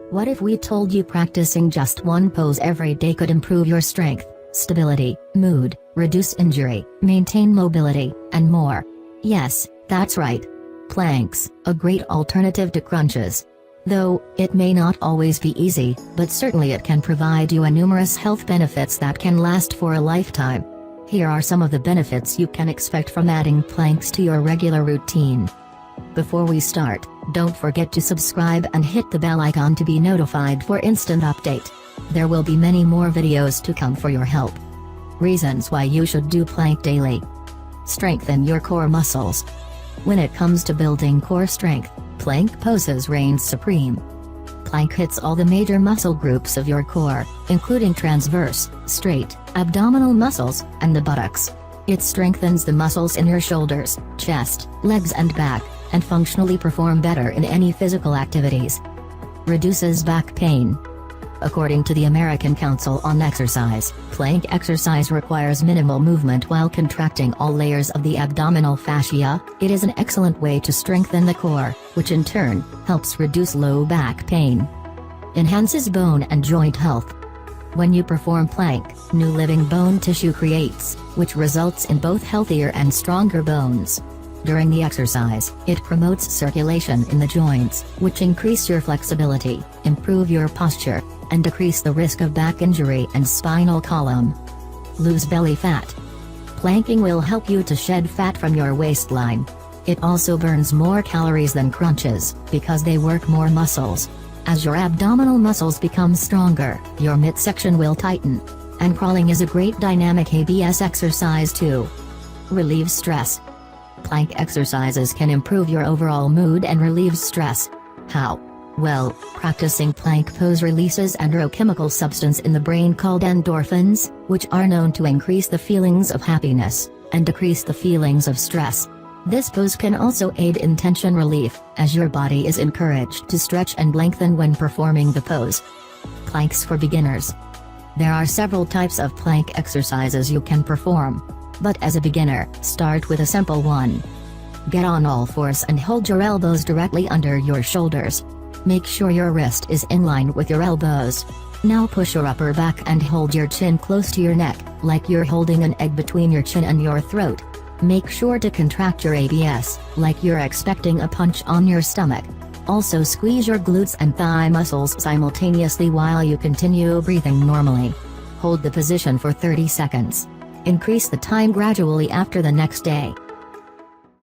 What if we told you practicing just one pose every day could improve your strength, stability, mood, reduce injury, maintain mobility, and more? Yes, that's right. Planks, a great alternative to crunches. Though, it may not always be easy, but certainly it can provide you numerous health benefits that can last for a lifetime. Here are some of the benefits you can expect from adding planks to your regular routine. Before we start, don't forget to subscribe and hit the bell icon to be notified for instant update. There will be many more videos to come for your help. Reasons why you should do plank daily. Strengthen your core muscles. When it comes to building core strength, plank poses reigns supreme. Plank hits all the major muscle groups of your core, including transverse, straight, abdominal muscles, and the buttocks. It strengthens the muscles in your shoulders, chest, legs and back, and functionally perform better in any physical activities. Reduces back pain. According to the American Council on Exercise, plank exercise requires minimal movement while contracting all layers of the abdominal fascia. It is an excellent way to strengthen the core, which in turn helps reduce low back pain. Enhances bone and joint health. When you perform plank, new living bone tissue creates, which results in both healthier and stronger bones. During the exercise, it promotes circulation in the joints, which increase your flexibility, improve your posture, and decrease the risk of back injury and spinal column. Lose belly fat. Planking will help you to shed fat from your waistline. It also burns more calories than crunches, because they work more muscles. As your abdominal muscles become stronger, your midsection will tighten. And crawling is a great dynamic ABS exercise too. Relieves stress. Plank exercises can improve your overall mood and relieve stress. How? Well, practicing plank pose releases a neurochemical substance in the brain called endorphins, which are known to increase the feelings of happiness, and decrease the feelings of stress. This pose can also aid in tension relief, as your body is encouraged to stretch and lengthen when performing the pose. Planks for beginners. There are several types of plank exercises you can perform. But as a beginner, start with a simple one. Get on all fours and hold your elbows directly under your shoulders. Make sure your wrist is in line with your elbows. Now push your upper back and hold your chin close to your neck, like you're holding an egg between your chin and your throat. Make sure to contract your abs, like you're expecting a punch on your stomach. Also squeeze your glutes and thigh muscles simultaneously while you continue breathing normally. Hold the position for 30 seconds. Increase the time gradually after the next day.